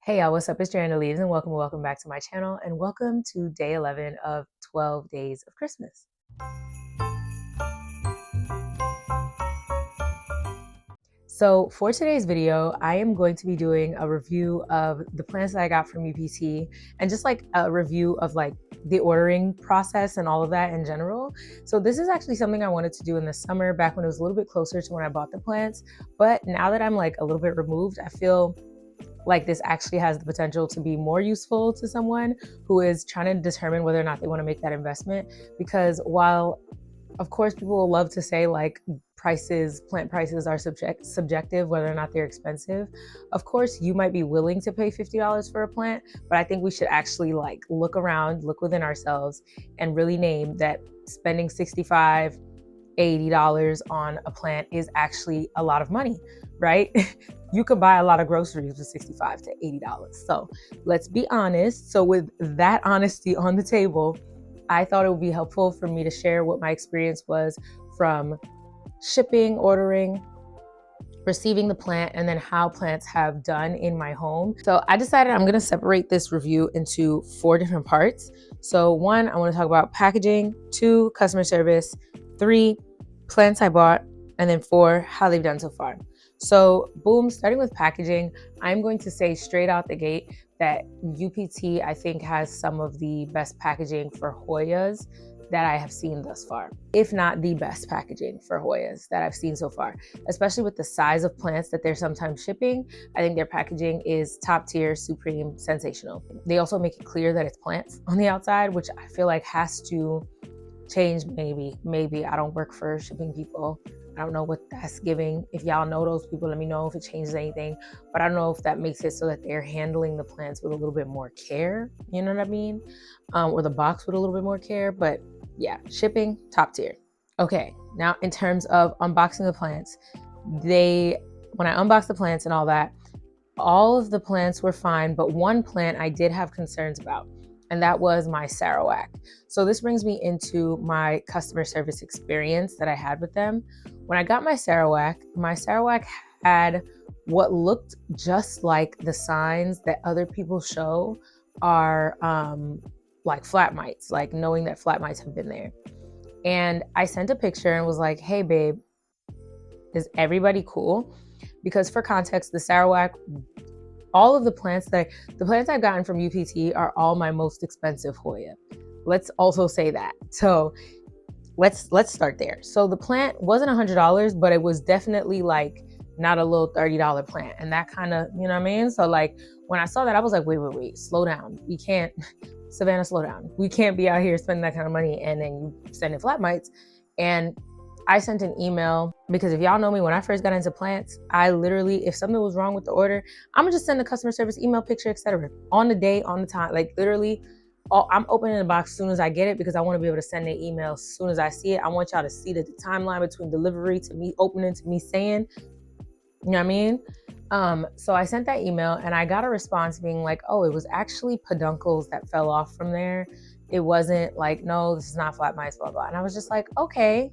Hey y'all, what's up? It's Joanna Leaves and welcome back to my channel and welcome to day 11 of 12 days of Christmas. So for today's video, I am going to be doing a review of the plants that I got from UPT and just like a review of like the ordering process and all of that in general. So this is actually something I wanted to do in the summer back when it was a little bit closer to when I bought the plants. But now that I'm like a little bit removed, I feel like this actually has the potential to be more useful to someone who is trying to determine whether or not they want to make that investment. Because while of course people will love to say like plant prices are subjective, whether or not they're expensive. Of course, you might be willing to pay $50 for a plant, but I think we should actually like look around, look within ourselves and really name that spending $65, $80 on a plant is actually a lot of money, right? You could buy a lot of groceries for $65 to $80. So let's be honest. So with that honesty on the table, I thought it would be helpful for me to share what my experience was from shipping, ordering, receiving the plant, and then how plants have done in my home. So I decided I'm going to separate this review into 4 different parts. So 1, I want to talk about packaging, 2, customer service, 3, plants I bought, and then 4, how they've done so far. So boom, starting with packaging, I'm going to say straight out the gate that UPT I think has some of the best packaging for Hoyas that I have seen thus far, if not the best packaging for Hoyas that I've seen so far, especially with the size of plants that they're sometimes shipping. I think their packaging is top tier, supreme, sensational. They also make it clear that it's plants on the outside, which I feel like has to change. Maybe I don't work for shipping people. I don't know what that's giving. If y'all know those people, let me know if it changes anything. But I don't know if that makes it so that they're handling the plants with a little bit more care. You know what I mean? Or the box with a little bit more care. But yeah, shipping, top tier. Okay, now in terms of unboxing the plants, when I unboxed the plants and all that, all of the plants were fine, but one plant I did have concerns about, and that was my Sarawak. So this brings me into my customer service experience that I had with them. When I got my Sarawak had what looked just like the signs that other people show are like flat mites, like knowing that flat mites have been there. And I sent a picture and was like, hey babe, is everybody cool? Because for context, the Sarawak, all of the plants I've gotten from UPT are all my most expensive Hoya. Let's also say that. So let's start there. So the plant wasn't $100, but it was definitely like not a little $30 plant. And that kind of, you know what I mean? So like when I saw that, I was like, wait, slow down. We can't, Savannah, slow down. We can't be out here spending that kind of money and then you sending flat mites. And I sent an email because if y'all know me, when I first got into plants, I literally, if something was wrong with the order, I'm gonna just send a customer service email, picture, etc. On the day, on the time, like literally, I'm opening the box as soon as I get it because I want to be able to send an email as soon as I see it. I want y'all to see the timeline between delivery to me opening to me saying, you know what I mean? So I sent that email and I got a response being like, oh, it was actually peduncles that fell off from there. It wasn't like, no, this is not flat mice, blah, blah. And I was just like, okay.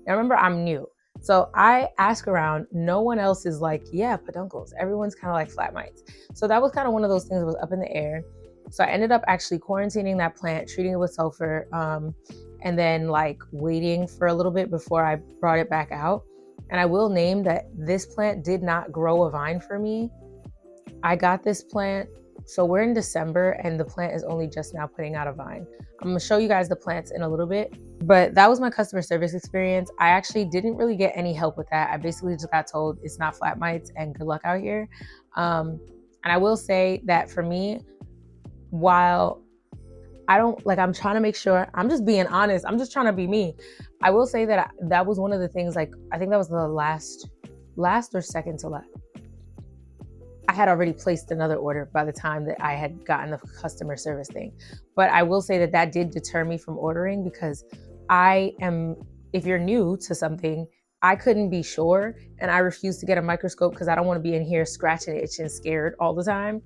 Now remember, I'm new. So I ask around, no one else is like, yeah, peduncles. Everyone's kind of like flat mites. So that was kind of one of those things that was up in the air. So I ended up actually quarantining that plant, treating it with sulfur, and then like waiting for a little bit before I brought it back out. And I will name that this plant did not grow a vine for me. I got this plant, so we're in December and the plant is only just now putting out a vine. I'm gonna show you guys the plants in a little bit, but that was my customer service experience. I actually didn't really get any help with that. I basically just got told it's not flat mites and good luck out here. And I will say that for me, while I don't like, I'm trying to make sure, I'm just being honest. I'm just trying to be me. I will say that that was one of the things, like, I think that was the last or second to last. I had already placed another order by the time that I had gotten the customer service thing. But I will say that that did deter me from ordering because if you're new to something, I couldn't be sure. And I refused to get a microscope because I don't want to be in here scratching, itching, scared all the time.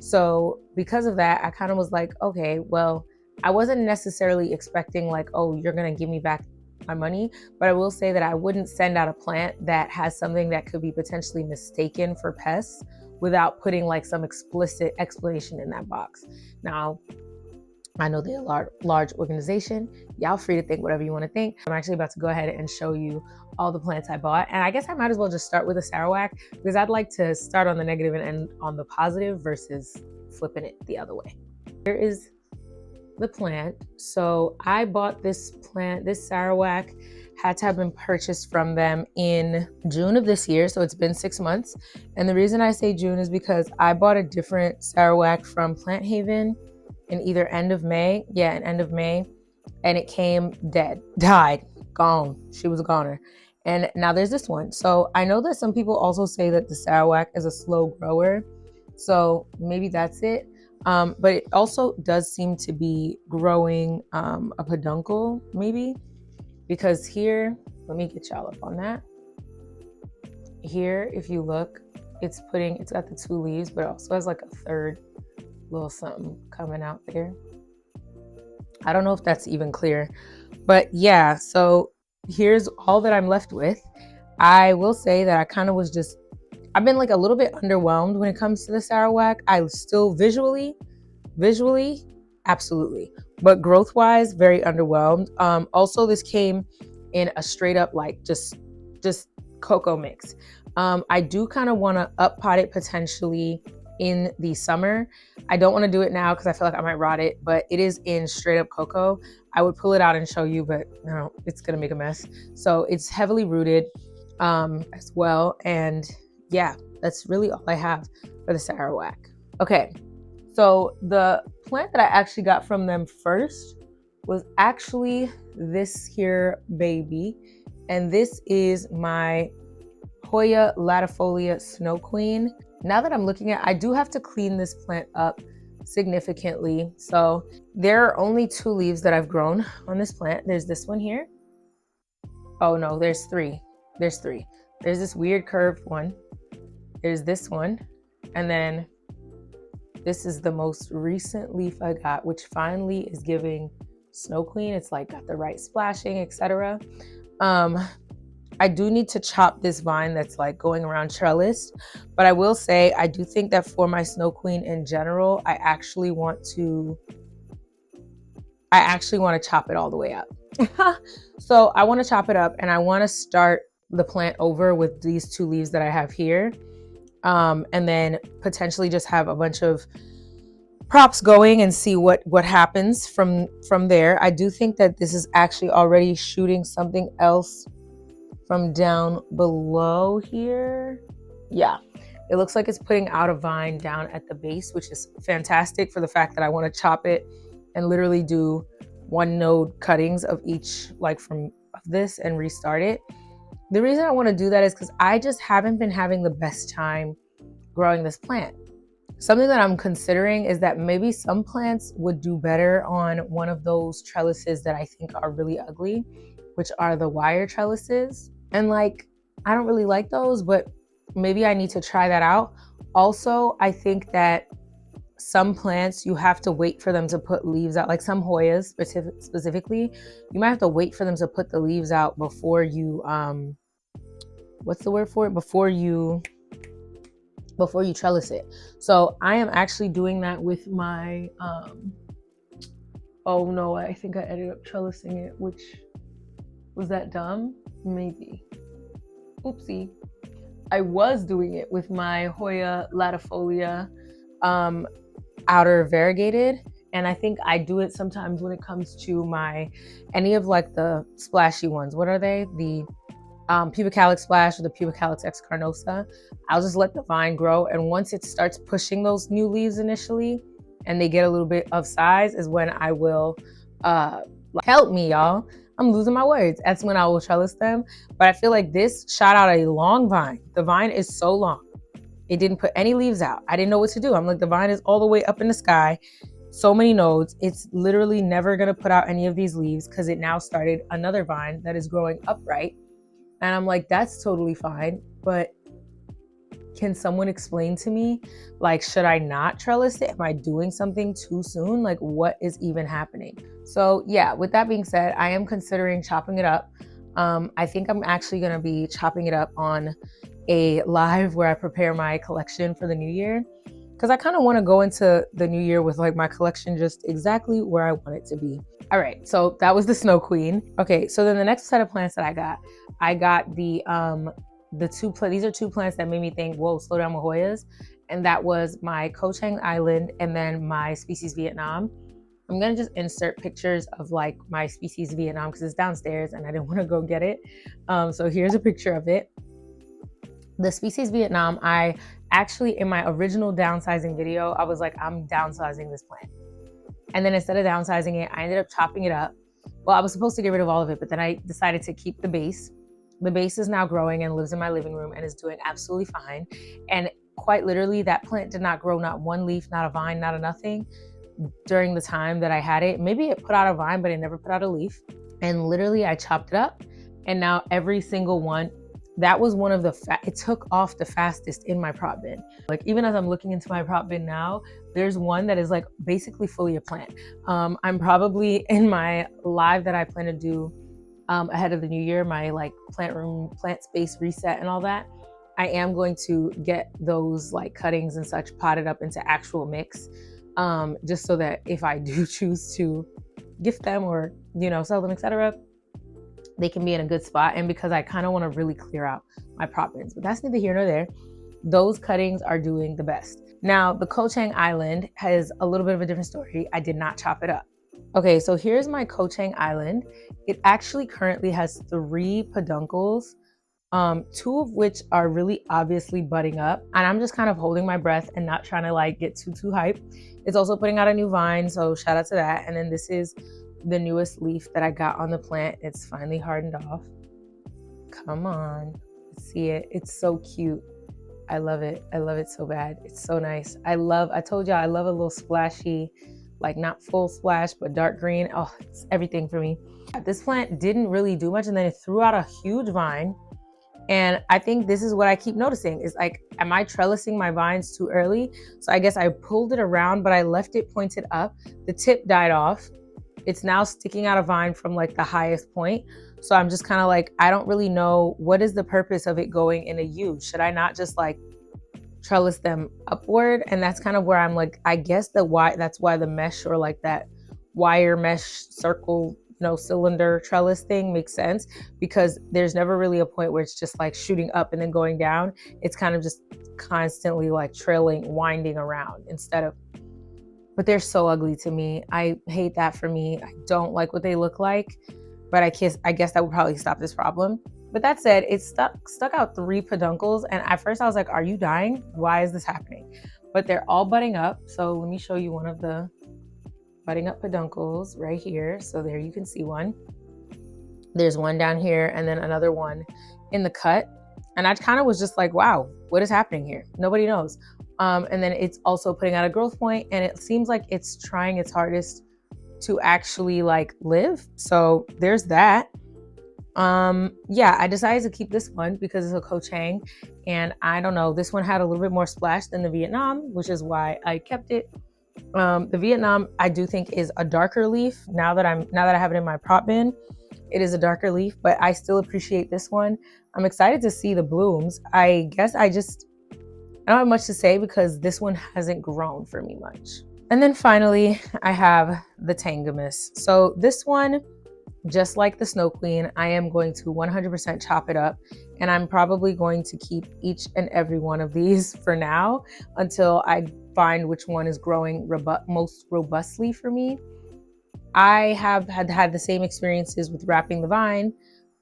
So because of that, I kind of was like, okay, well, I wasn't necessarily expecting like, oh, you're going to give me back my money. But I will say that I wouldn't send out a plant that has something that could be potentially mistaken for pests without putting like some explicit explanation in that box. Now, I know they're a large organization. Y'all free to think whatever you want to think. I'm actually about to go ahead and show you all the plants I bought. And I guess I might as well just start with a Sarawak because I'd like to start on the negative and end on the positive versus flipping it the other way. Here is the plant. So I bought this plant, this Sarawak had to have been purchased from them in June of this year. So it's been 6 months. And the reason I say June is because I bought a different Sarawak from Plant Haven in either end of May. Yeah, in end of May. And it came dead, died, gone. She was a goner. And now there's this one. So I know that some people also say that the Sarawak is a slow grower. So maybe that's it. But it also does seem to be growing a peduncle, maybe. Because here, let me get y'all up on that. Here, if you look, it's got the 2 leaves, but it also has like a third little something coming out there. I don't know if that's even clear, but yeah, so here's all that I'm left with. I will say that I kind of I've been like a little bit underwhelmed when it comes to the Sarawak. I still visually, absolutely. But growth-wise, very underwhelmed. Also, this came in a straight up like just cocoa mix. I do kind of want to up pot it potentially in the summer. I don't want to do it now because I feel like I might rot it, but it is in straight up cocoa. I would pull it out and show you, but no, it's gonna make a mess. So it's heavily rooted as well. And yeah, that's really all I have for the Sarawak. Okay, so the plant that I actually got from them first was actually this here baby. And this is my Hoya Latifolia Snow Queen. Now that I'm looking at, I do have to clean this plant up significantly. So there are only 2 leaves that I've grown on this plant. There's this one here. Oh no, there's 3. There's 3. There's this weird curved one. There's this one. And then this is the most recent leaf I got, which finally is giving Snow Queen. It's like got the right splashing, etc. I do need to chop this vine that's like going around trellis, but I will say I do think that for my Snow Queen in general, I actually want to chop it all the way up. So I want to chop it up and I want to start the plant over with these 2 leaves that I have here. And then potentially just have a bunch of props going and see what happens from there. I do think that this is actually already shooting something else from down below here. Yeah, it looks like it's putting out a vine down at the base, which is fantastic for the fact that I want to chop it and literally do 1 node cuttings of each, like from this, and restart it. The reason I want to do that is because I just haven't been having the best time growing this plant. Something that I'm considering is that maybe some plants would do better on one of those trellises that I think are really ugly, which are the wire trellises. And like, I don't really like those, but maybe I need to try that out. Also, I think that some plants, you have to wait for them to put leaves out, like some Hoyas specifically, you might have to wait for them to put the leaves out before you, what's the word for it? Before you trellis it. So I am actually doing that with my, oh no, I think I ended up trellising it, which, was that dumb? Maybe. Oopsie. I was doing it with my Hoya Latifolia outer variegated, and I think I do it sometimes when it comes to any of like the splashy ones. What are they? The Pubicalix Splash or the Pubicalix X Carnosa. I'll just let the vine grow, and once it starts pushing those new leaves initially and they get a little bit of size is when I will help me, y'all. I'm losing my words. That's when I will trellis them. But I feel like this shot out a long vine. The vine is so long. It didn't put any leaves out. I didn't know what to do. I'm like, the vine is all the way up in the sky. So many nodes. It's literally never going to put out any of these leaves because it now started another vine that is growing upright. And I'm like, that's totally fine. But can someone explain to me, like, should I not trellis it? Am I doing something too soon? Like, what is even happening? So yeah, with that being said, I am considering chopping it up. I think I'm actually going to be chopping it up on a live where I prepare my collection for the new year, because I kind of want to go into the new year with like my collection just exactly where I want it to be. All right, so that was the Snow Queen. Okay, so then the next set of plants that I got the these are two plants that made me think, whoa, slow down with Hoyas. And that was my Cochang Island and then my species Vietnam. I'm gonna just insert pictures of like my species Vietnam because it's downstairs and I didn't want to go get it. So here's a picture of it. The species Vietnam, I actually, in my original downsizing video, I was like, I'm downsizing this plant. And then instead of downsizing it, I ended up chopping it up. Well, I was supposed to get rid of all of it, but then I decided to keep the base. The base is now growing and lives in my living room and is doing absolutely fine. And quite literally, that plant did not grow not one leaf, not a vine, not a nothing during the time that I had it. Maybe it put out a vine, but it never put out a leaf. And literally, I chopped it up. And now every single one, that was one of it took off the fastest in my prop bin. Like even as I'm looking into my prop bin now, there's one that is like basically fully a plant. I'm probably in my live that I plan to do ahead of the new year, my like plant space reset and all that. I am going to get those like cuttings and such potted up into actual mix, just so that if I do choose to gift them or, you know, sell them, etc., they can be in a good spot. And because I kind of want to really clear out my prop bins, but that's neither here nor there. Those cuttings are doing the best. Now, the Cochang Island has a little bit of a different story. I did not chop it up. Okay, so here's my Cochang Island. It actually currently has 3 peduncles, 2 of which are really obviously budding up. And I'm just kind of holding my breath and not trying to like get too hype. It's also putting out a new vine, so shout out to that. And then this is the newest leaf that I got on the plant. It's finally hardened off. Come on, see it. It's so cute. I love it. I love it so bad. It's so nice. I told y'all I love a little splashy, like not full splash, but dark green. Oh, it's everything for me. This plant didn't really do much and then it threw out a huge vine. And I think this is what I keep noticing is like, am I trellising my vines too early? So I guess I pulled it around, but I left it pointed up. The tip died off. It's now sticking out a vine from like the highest point. So I'm just kind of like, I don't really know what is the purpose of it going in a U. Should I not just like trellis them upward? And that's kind of where I'm like, I guess that's why the mesh or like that wire mesh circle, you know, cylinder trellis thing makes sense, because there's never really a point where it's just like shooting up and then going down. It's kind of just constantly like trailing, winding around instead of, but they're so ugly to me. I hate that for me. I don't like what they look like, but I guess that would probably stop this problem. But that said, it stuck out 3 peduncles. And at first I was like, are you dying? Why is this happening? But they're all budding up. So let me show you one of the budding up peduncles right here. So there you can see one. There's one down here and then another one in the cut. And I kind of was just like, wow, what is happening here? Nobody knows. And then it's also putting out a growth point and it seems like it's trying its hardest to actually like live. So there's that. Yeah, I decided to keep this one because it's a Cochang and I don't know, this one had a little bit more splash than the Vietnam, which is why I kept it. The Vietnam I do think is a darker leaf. Now that I have it in my prop bin, it is a darker leaf, but I still appreciate this one. I'm excited to see the blooms. I guess I don't have much to say because this one hasn't grown for me much. And then finally, I have the Tanggamus. So this one, just like the Snow Queen, I am going to 100% chop it up. And I'm probably going to keep each and every one of these for now until I find which one is growing most robustly for me. I have had the same experiences with wrapping the vine.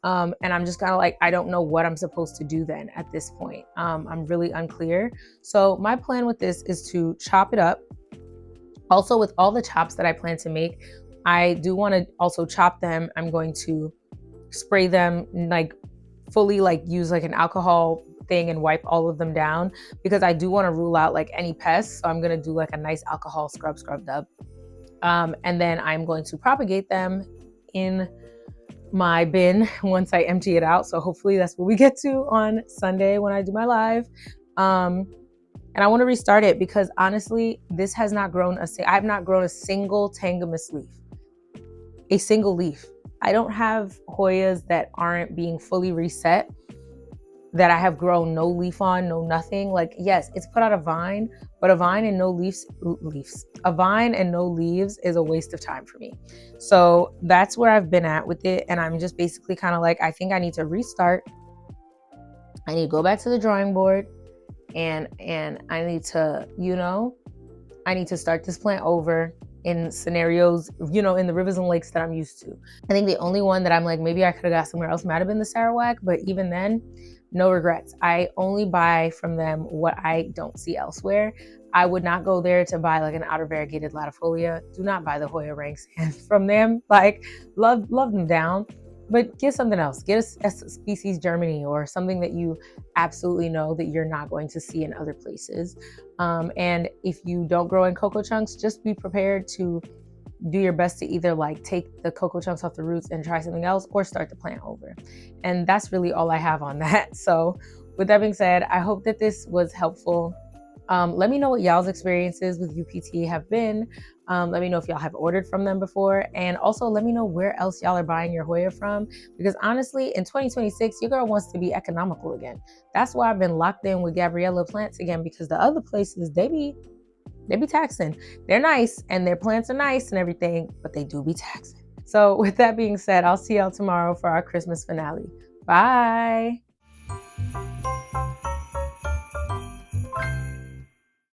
And I'm just kind of like, I don't know what I'm supposed to do then at this point. I'm really unclear. So my plan with this is to chop it up. Also, with all the chops that I plan to make, I do want to also chop them. I'm going to spray them, like fully like use like an alcohol thing and wipe all of them down because I do want to rule out like any pests. So I'm going to do like a nice alcohol scrub dub. And then I'm going to propagate them in my bin once I empty it out. So hopefully that's what we get to on Sunday when I do my live. And I want to restart it because honestly, this has not grown I have not grown a single Tanggamus leaf. A single leaf. I don't have Hoyas that aren't being fully reset. that I have grown no leaf on, no nothing. Like, yes, it's put out a vine, but a vine and no a vine and no leaves is a waste of time for me. So that's where I've been at with it. And I'm just basically kind of like, I think I need to restart. I need to go back to the drawing board, and I need to, I need to start this plant over in scenarios, in the rivers and lakes that I'm used to. I think the only one that I'm like, maybe I could have got somewhere else might have been the Sarawak, but even then, no regrets. I only buy from them what I don't see elsewhere. I would not go there to buy like an outer variegated Latifolia. Do not buy the Hoya ranks from them. Like, love them down, but get something else. Get a species Germany or something that you absolutely know that you're not going to see in other places. And if you don't grow in cocoa chunks, just be prepared to do your best to either like take the cocoa chunks off the roots and try something else, or start the plant over. And that's really all I have on that. So with that being said, I hope that this was helpful. Let me know what y'all's experiences with UPT have been. Let me know if y'all have ordered from them before. And also let me know where else y'all are buying your Hoya from. Because honestly, in 2026, your girl wants to be economical again. That's why I've been locked in with Gabriella plants again, because the other places, they be taxing. They're nice and their plants are nice and everything, but they do be taxing. So with that being said, I'll see y'all tomorrow for our Christmas finale. Bye.